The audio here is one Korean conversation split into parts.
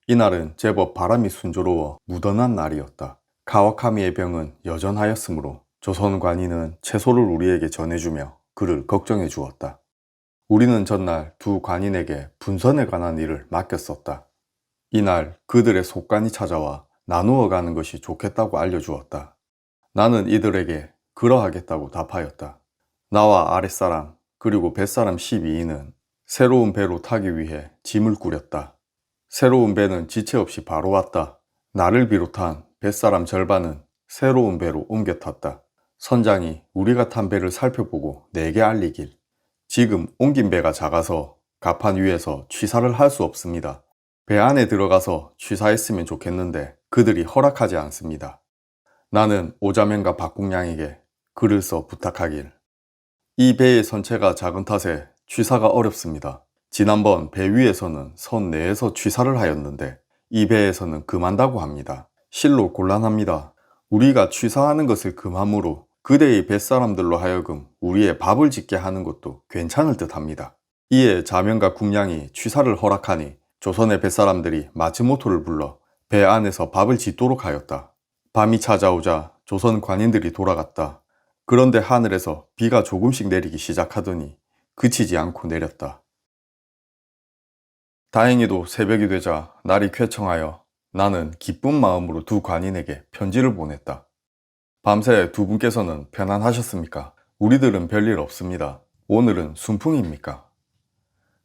이날은 제법 바람이 순조로워 무던한 날이었다. 카와카미의 병은 여전하였으므로 조선 관인은 채소를 우리에게 전해주며 그를 걱정해 주었다. 우리는 전날 두 관인에게 분선에 관한 일을 맡겼었다. 이날 그들의 속간이 찾아와 나누어 가는 것이 좋겠다고 알려주었다. 나는 이들에게 그러하겠다고 답하였다. 나와 아랫사람 그리고 뱃사람 12인은 새로운 배로 타기 위해 짐을 꾸렸다. 새로운 배는 지체 없이 바로 왔다. 나를 비롯한 뱃사람 절반은 새로운 배로 옮겨 탔다. 선장이 우리가 탄 배를 살펴보고 내게 알리길. 지금 옮긴 배가 작아서 갑판 위에서 취사를 할 수 없습니다. 배 안에 들어가서 취사했으면 좋겠는데 그들이 허락하지 않습니다. 나는 오자명과 박국량에게 글을 써 부탁하길. 이 배의 선체가 작은 탓에 취사가 어렵습니다. 지난번 배 위에서는 선 내에서 취사를 하였는데 이 배에서는 금한다고 합니다. 실로 곤란합니다. 우리가 취사하는 것을 금함으로 그대의 뱃사람들로 하여금 우리의 밥을 짓게 하는 것도 괜찮을 듯 합니다. 이에 자명과 국량이 취사를 허락하니 조선의 뱃사람들이 마츠모토를 불러 배 안에서 밥을 짓도록 하였다. 밤이 찾아오자 조선 관인들이 돌아갔다. 그런데 하늘에서 비가 조금씩 내리기 시작하더니 그치지 않고 내렸다. 다행히도 새벽이 되자 날이 쾌청하여 나는 기쁜 마음으로 두 관인에게 편지를 보냈다. 밤새 두 분께서는 편안하셨습니까? 우리들은 별일 없습니다. 오늘은 순풍입니까?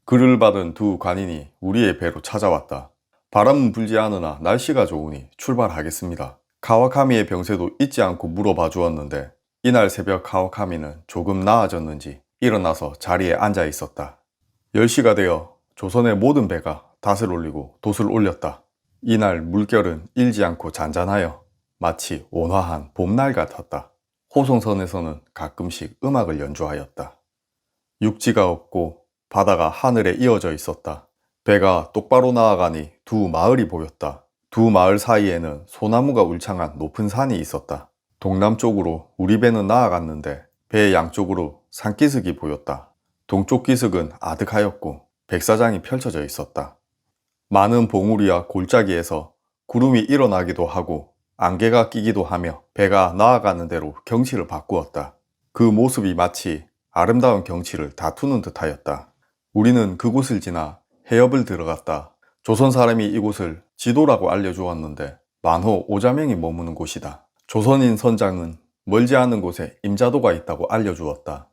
글을 받은 두 관인이 우리의 배로 찾아왔다. 바람은 불지 않으나 날씨가 좋으니 출발하겠습니다. 카와카미의 병세도 잊지 않고 물어봐 주었는데 이날 새벽 카와카미는 조금 나아졌는지 일어나서 자리에 앉아 있었다. 10시가 되어 조선의 모든 배가 닷을 올리고 돛을 올렸다. 이날 물결은 일지 않고 잔잔하여 마치 온화한 봄날 같았다. 호송선에서는 가끔씩 음악을 연주하였다. 육지가 없고 바다가 하늘에 이어져 있었다. 배가 똑바로 나아가니 두 마을이 보였다. 두 마을 사이에는 소나무가 울창한 높은 산이 있었다. 동남쪽으로 우리 배는 나아갔는데 배 양쪽으로 산기슭이 보였다. 동쪽 기슭은 아득하였고 백사장이 펼쳐져 있었다. 많은 봉우리와 골짜기에서 구름이 일어나기도 하고 안개가 끼기도 하며 배가 나아가는 대로 경치를 바꾸었다. 그 모습이 마치 아름다운 경치를 다투는 듯하였다. 우리는 그곳을 지나 해협을 들어갔다. 조선 사람이 이곳을 지도라고 알려주었는데 만호 오자명이 머무는 곳이다. 조선인 선장은 멀지 않은 곳에 임자도가 있다고 알려주었다.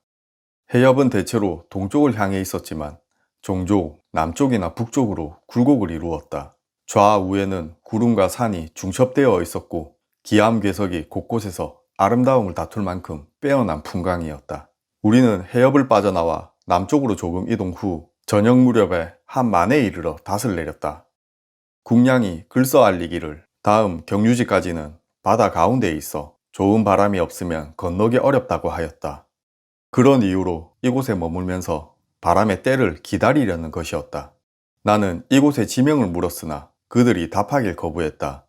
해협은 대체로 동쪽을 향해 있었지만 종종 남쪽이나 북쪽으로 굴곡을 이루었다. 좌우에는 구름과 산이 중첩되어 있었고 기암괴석이 곳곳에서 아름다움을 다툴 만큼 빼어난 풍광이었다. 우리는 해협을 빠져나와 남쪽으로 조금 이동 후 저녁 무렵에 한 만에 이르러 닷을 내렸다. 국량이 글써 알리기를 다음 경유지까지는 바다 가운데에 있어 좋은 바람이 없으면 건너기 어렵다고 하였다. 그런 이유로 이곳에 머물면서 바람의 때를 기다리려는 것이었다. 나는 이곳의 지명을 물었으나 그들이 답하길 거부했다.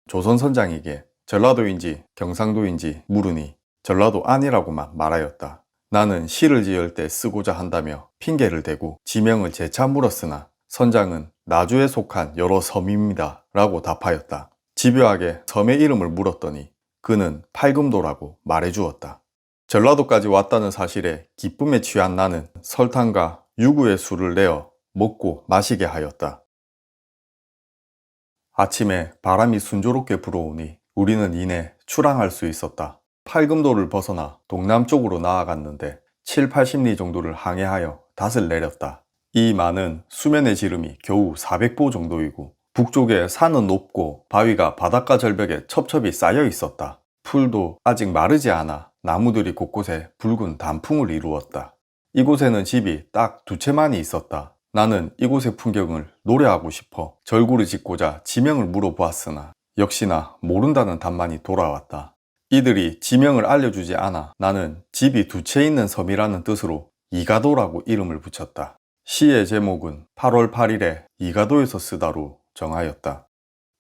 조선 선장에게 전라도인지 경상도인지 물으니 전라도 아니라고만 말하였다. 나는 시를 지을 때 쓰고자 한다며 핑계를 대고 지명을 재차 물었으나 선장은 나주에 속한 여러 섬입니다 라고 답하였다. 집요하게 섬의 이름을 물었더니 그는 팔금도라고 말해주었다. 전라도까지 왔다는 사실에 기쁨에 취한 나는 설탕과 유구의 술을 내어 먹고 마시게 하였다. 아침에 바람이 순조롭게 불어오니 우리는 이내 출항할 수 있었다. 팔금도를 벗어나 동남쪽으로 나아갔는데 7, 80리 정도를 항해하여 닷을 내렸다. 이 만은 수면의 지름이 겨우 400보 정도이고 북쪽에 산은 높고 바위가 바닷가 절벽에 첩첩이 쌓여 있었다. 풀도 아직 마르지 않아 나무들이 곳곳에 붉은 단풍을 이루었다. 이곳에는 집이 딱 두 채만이 있었다. 나는 이곳의 풍경을 노래하고 싶어 절구를 짓고자 지명을 물어보았으나 역시나 모른다는 답만이 돌아왔다. 이들이 지명을 알려주지 않아 나는 집이 두 채 있는 섬이라는 뜻으로 이가도라고 이름을 붙였다. 시의 제목은 8월 8일에 이가도에서 쓰다로 정하였다.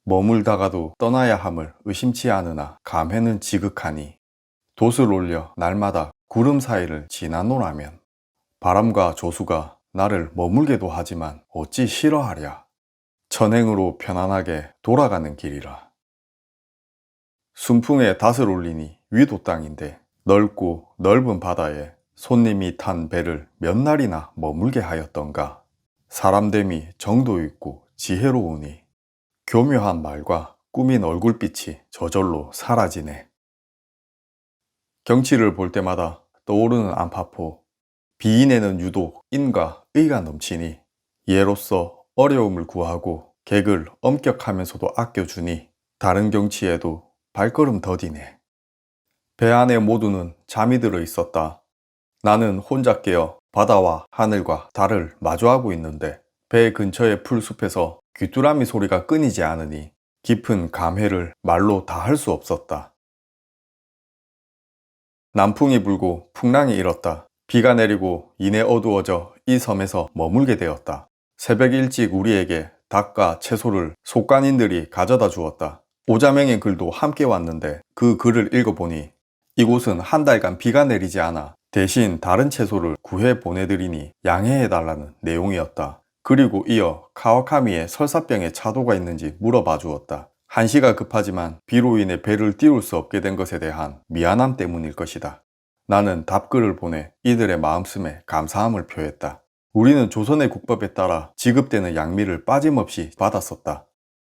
머물다가도 떠나야 함을 의심치 않으나 감회는 지극하니 돛을 올려 날마다 구름 사이를 지나노라면 바람과 조수가 나를 머물게도 하지만 어찌 싫어하랴. 천행으로 편안하게 돌아가는 길이라. 순풍에 닷을 올리니 위도 땅인데 넓고 넓은 바다에 손님이 탄 배를 몇 날이나 머물게 하였던가. 사람됨이 정도 있고 지혜로우니 교묘한 말과 꾸민 얼굴빛이 저절로 사라지네. 경치를 볼 때마다 떠오르는 안파포. 비인에는 유독 인과 의가 넘치니 예로서 어려움을 구하고 객을 엄격하면서도 아껴주니 다른 경치에도 발걸음 더디네. 배 안에 모두는 잠이 들어 있었다. 나는 혼자 깨어 바다와 하늘과 달을 마주하고 있는데 배 근처의 풀숲에서 귀뚜라미 소리가 끊이지 않으니 깊은 감회를 말로 다 할 수 없었다. 남풍이 불고 풍랑이 일었다. 비가 내리고 이내 어두워져 이 섬에서 머물게 되었다. 새벽 일찍 우리에게 닭과 채소를 속간인들이 가져다 주었다. 오자명의 글도 함께 왔는데 그 글을 읽어보니 이곳은 한 달간 비가 내리지 않아 대신 다른 채소를 구해 보내드리니 양해해달라는 내용이었다. 그리고 이어 카와카미에 설사병에 차도가 있는지 물어봐 주었다. 한시가 급하지만 비로 인해 배를 띄울 수 없게 된 것에 대한 미안함 때문일 것이다. 나는 답글을 보내 이들의 마음씀에 감사함을 표했다. 우리는 조선의 국법에 따라 지급되는 양미를 빠짐없이 받았었다.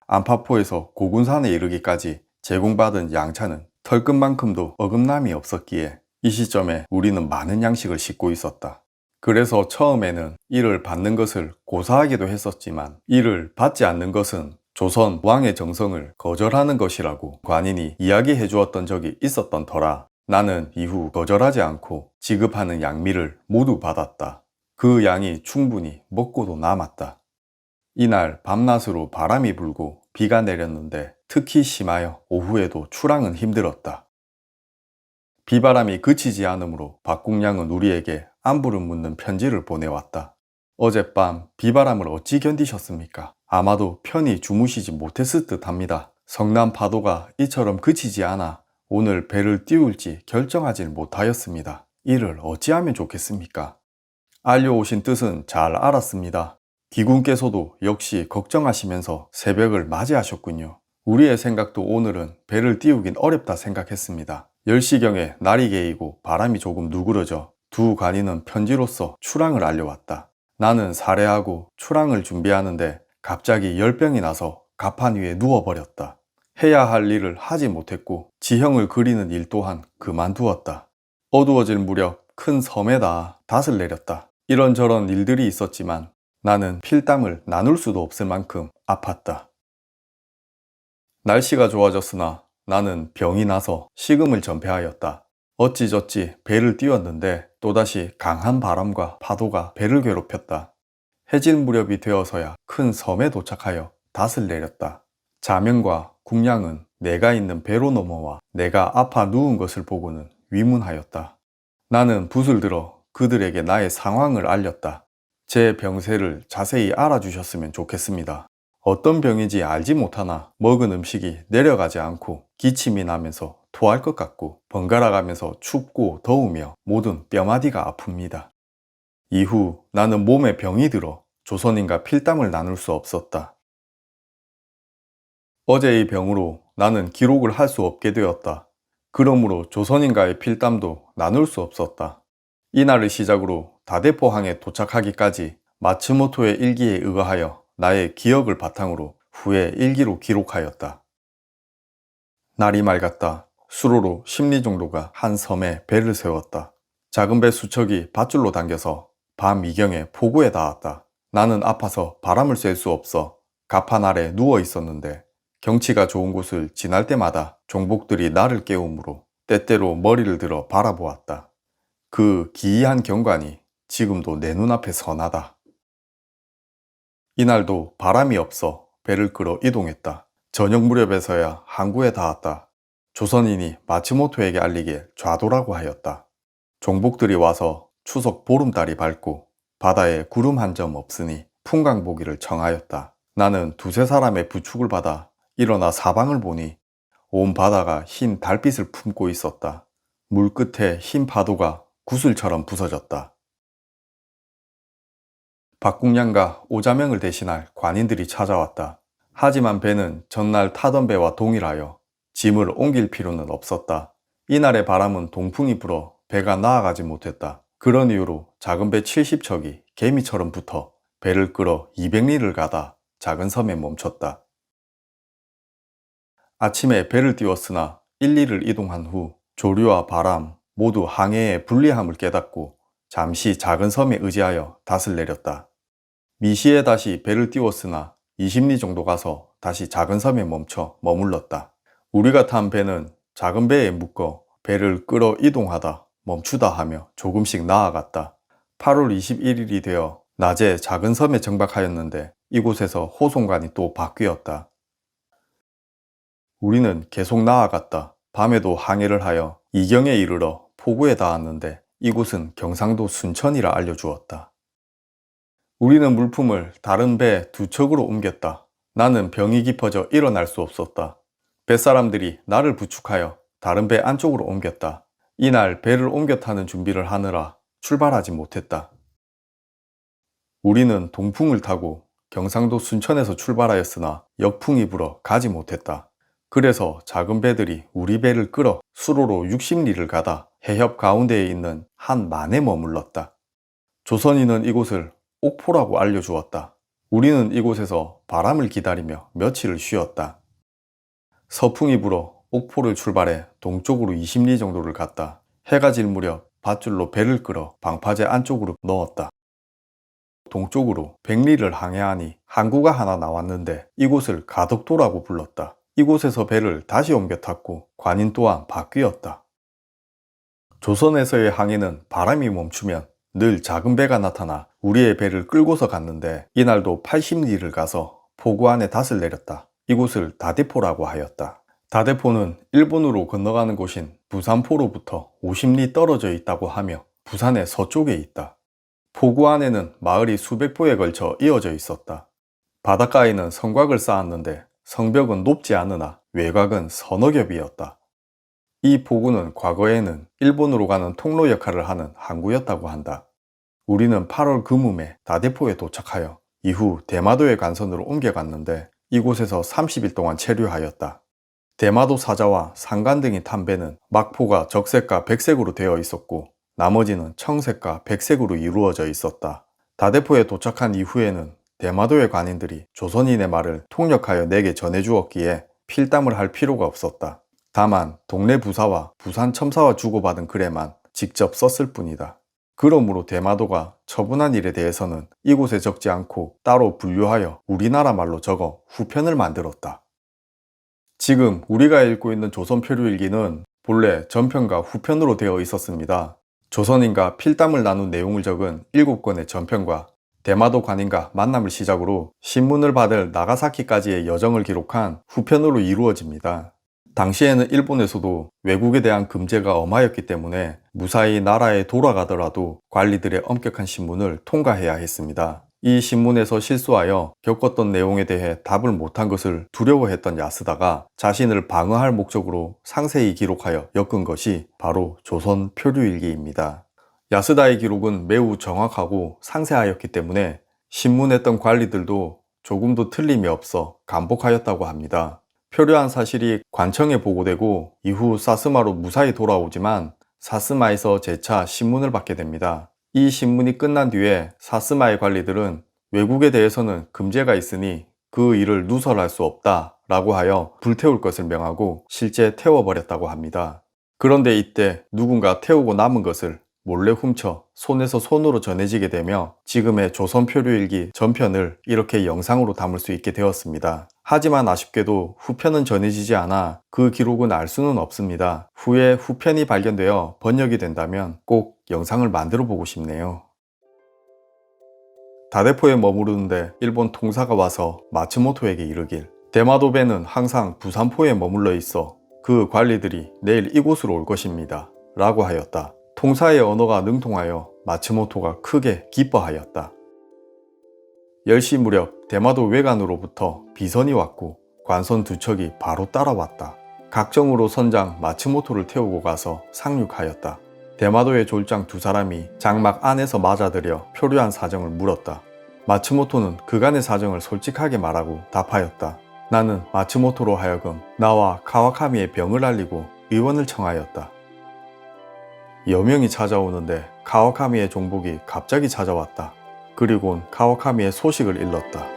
안파포에서 고군산에 이르기까지 제공받은 양차는 털끝만큼도 어긋남이 없었기에 이 시점에 우리는 많은 양식을 싣고 있었다. 그래서 처음에는 이를 받는 것을 고사하기도 했었지만 이를 받지 않는 것은 조선 왕의 정성을 거절하는 것이라고 관인이 이야기해 주었던 적이 있었던 터라 나는 이후 거절하지 않고 지급하는 양미를 모두 받았다. 그 양이 충분히 먹고도 남았다. 이날 밤낮으로 바람이 불고 비가 내렸는데 특히 심하여 오후에도 출항은 힘들었다. 비바람이 그치지 않으므로 박국량은 우리에게 안부를 묻는 편지를 보내왔다. 어젯밤 비바람을 어찌 견디셨습니까? 아마도 편히 주무시지 못했을 듯 합니다. 성남 파도가 이처럼 그치지 않아 오늘 배를 띄울지 결정하지 못하였습니다. 이를 어찌하면 좋겠습니까? 알려오신 뜻은 잘 알았습니다. 귀군께서도 역시 걱정하시면서 새벽을 맞이하셨군요. 우리의 생각도 오늘은 배를 띄우긴 어렵다 생각했습니다. 10시경에 날이 개이고 바람이 조금 누그러져 두 관인은 편지로서 출항을 알려왔다. 나는 살해하고 출항을 준비하는데 갑자기 열병이 나서 갑판 위에 누워버렸다. 해야 할 일을 하지 못했고 지형을 그리는 일 또한 그만두었다. 어두워질 무렵 큰 섬에다 닷을 내렸다. 이런저런 일들이 있었지만 나는 필담을 나눌 수도 없을 만큼 아팠다. 날씨가 좋아졌으나 나는 병이 나서 식음을 전폐하였다. 어찌저찌 배를 띄웠는데 또다시 강한 바람과 파도가 배를 괴롭혔다. 해질 무렵이 되어서야 큰 섬에 도착하여 닷을 내렸다. 자명과 국량은 내가 있는 배로 넘어와 내가 아파 누운 것을 보고는 위문하였다. 나는 붓을 들어 그들에게 나의 상황을 알렸다. 제 병세를 자세히 알아주셨으면 좋겠습니다. 어떤 병인지 알지 못하나 먹은 음식이 내려가지 않고 기침이 나면서 토할 것 같고 번갈아 가면서 춥고 더우며 모든 뼈마디가 아픕니다. 이후 나는 몸에 병이 들어 조선인과 필담을 나눌 수 없었다. 어제의 병으로 나는 기록을 할 수 없게 되었다. 그러므로 조선인과의 필담도 나눌 수 없었다. 이날을 시작으로 다대포항에 도착하기까지 마츠모토의 일기에 의거하여 나의 기억을 바탕으로 후에 일기로 기록하였다. 날이 맑았다. 수로로 10리 정도가 한 섬에 배를 세웠다. 작은 배 수척이 밧줄로 당겨서 밤 이경에 포구에 닿았다. 나는 아파서 바람을 쐴 수 없어 갑판 아래 누워 있었는데 경치가 좋은 곳을 지날 때마다 종복들이 나를 깨우므로 때때로 머리를 들어 바라보았다. 그 기이한 경관이 지금도 내 눈앞에 선하다. 이날도 바람이 없어 배를 끌어 이동했다. 저녁 무렵에서야 항구에 닿았다. 조선인이 마츠모토에게 알리길 좌도라고 하였다. 종복들이 와서 추석 보름달이 밝고 바다에 구름 한 점 없으니 풍광보기를 청하였다. 나는 두세 사람의 부축을 받아 일어나 사방을 보니 온 바다가 흰 달빛을 품고 있었다. 물끝에 흰 파도가 구슬처럼 부서졌다. 박국량과 오자명을 대신할 관인들이 찾아왔다. 하지만 배는 전날 타던 배와 동일하여 짐을 옮길 필요는 없었다. 이날의 바람은 동풍이 불어 배가 나아가지 못했다. 그런 이유로 작은 배 70척이 개미처럼 붙어 배를 끌어 200리를 가다 작은 섬에 멈췄다. 아침에 배를 띄웠으나 1리를 이동한 후 조류와 바람 모두 항해의 불리함을 깨닫고 잠시 작은 섬에 의지하여 닷을 내렸다. 미시에 다시 배를 띄웠으나 20리 정도 가서 다시 작은 섬에 멈춰 머물렀다. 우리가 탄 배는 작은 배에 묶어 배를 끌어 이동하다 멈추다 하며 조금씩 나아갔다. 8월 21일이 되어 낮에 작은 섬에 정박하였는데 이곳에서 호송관이 또 바뀌었다. 우리는 계속 나아갔다. 밤에도 항해를 하여 이경에 이르러 포구에 닿았는데 이곳은 경상도 순천이라 알려주었다. 우리는 물품을 다른 배 2척으로 옮겼다. 나는 병이 깊어져 일어날 수 없었다. 뱃사람들이 나를 부축하여 다른 배 안쪽으로 옮겼다. 이날 배를 옮겨 타는 준비를 하느라 출발하지 못했다. 우리는 동풍을 타고 경상도 순천에서 출발하였으나 역풍이 불어 가지 못했다. 그래서 작은 배들이 우리 배를 끌어 수로로 60리를 가다 해협 가운데에 있는 한 만에 머물렀다. 조선인은 이곳을 옥포라고 알려주었다. 우리는 이곳에서 바람을 기다리며 며칠을 쉬었다. 서풍이 불어 옥포를 출발해 동쪽으로 20리 정도를 갔다. 해가 질 무렵 밧줄로 배를 끌어 방파제 안쪽으로 넣었다. 동쪽으로 100리를 항해하니 항구가 하나 나왔는데 이곳을 가덕도라고 불렀다. 이곳에서 배를 다시 옮겨 탔고 관인 또한 바뀌었다. 조선에서의 항해는 바람이 멈추면 늘 작은 배가 나타나 우리의 배를 끌고서 갔는데 이날도 80리를 가서 포구 안에 닷을 내렸다. 이곳을 다대포라고 하였다. 다대포는 일본으로 건너가는 곳인 부산포로부터 50리 떨어져 있다고 하며 부산의 서쪽에 있다. 포구 안에는 마을이 수백 포에 걸쳐 이어져 있었다. 바닷가에는 성곽을 쌓았는데 성벽은 높지 않으나 외곽은 서너 겹이었다. 이 포구는 과거에는 일본으로 가는 통로 역할을 하는 항구였다고 한다. 우리는 8월 금음에 다대포에 도착하여 이후 대마도의 간선으로 옮겨갔는데 이곳에서 30일 동안 체류하였다. 대마도 사자와 상간 등이 탄 배는 막포가 적색과 백색으로 되어 있었고 나머지는 청색과 백색으로 이루어져 있었다. 다대포에 도착한 이후에는 대마도의 관인들이 조선인의 말을 통역하여 내게 전해주었기에 필담을 할 필요가 없었다. 다만 동네 부사와 부산 첨사와 주고받은 글에만 직접 썼을 뿐이다. 그러므로 대마도가 처분한 일에 대해서는 이곳에 적지 않고 따로 분류하여 우리나라 말로 적어 후편을 만들었다. 지금 우리가 읽고 있는 조선표류일기는 본래 전편과 후편으로 되어 있었습니다. 조선인과 필담을 나눈 내용을 적은 7권의 전편과 대마도 관인과 만남을 시작으로 신문을 받을 나가사키까지의 여정을 기록한 후편으로 이루어집니다. 당시에는 일본에서도 외국에 대한 금제가 엄하였기 때문에 무사히 나라에 돌아가더라도 관리들의 엄격한 신문을 통과해야 했습니다. 이 신문에서 실수하여 겪었던 내용에 대해 답을 못한 것을 두려워했던 야스다가 자신을 방어할 목적으로 상세히 기록하여 엮은 것이 바로 조선 표류일기입니다. 야스다의 기록은 매우 정확하고 상세하였기 때문에 신문했던 관리들도 조금도 틀림이 없어 감복하였다고 합니다. 표류한 사실이 관청에 보고되고 이후 사스마로 무사히 돌아오지만 사스마에서 재차 신문을 받게 됩니다. 이 신문이 끝난 뒤에 사스마의 관리들은 외국에 대해서는 금제가 있으니 그 일을 누설할 수 없다 라고 하여 불태울 것을 명하고 실제 태워버렸다고 합니다. 그런데 이때 누군가 태우고 남은 것을 몰래 훔쳐 손에서 손으로 전해지게 되며 지금의 조선표류일기 전편을 이렇게 영상으로 담을 수 있게 되었습니다. 하지만 아쉽게도 후편은 전해지지 않아 그 기록은 알 수는 없습니다. 후에 후편이 발견되어 번역이 된다면 꼭 영상을 만들어 보고 싶네요. 다대포에 머무르는데 일본 통사가 와서 마츠모토에게 이르길 대마도 배는 항상 부산포에 머물러 있어 그 관리들이 내일 이곳으로 올 것입니다 라고 하였다. 통사의 언어가 능통하여 마츠모토가 크게 기뻐하였다. 10시 무렵 대마도 외관으로부터 비선이 왔고 관선 2척이 바로 따라왔다. 각정으로 선장 마츠모토를 태우고 가서 상륙하였다. 대마도의 졸장 2사람이 장막 안에서 맞아들여 표류한 사정을 물었다. 마츠모토는 그간의 사정을 솔직하게 말하고 답하였다. 나는 마츠모토로 하여금 나와 카와카미의 병을 알리고 의원을 청하였다. 여명이 찾아오는데 카와카미의 종복이 갑자기 찾아왔다. 그리곤 카와카미의 소식을 일렀다.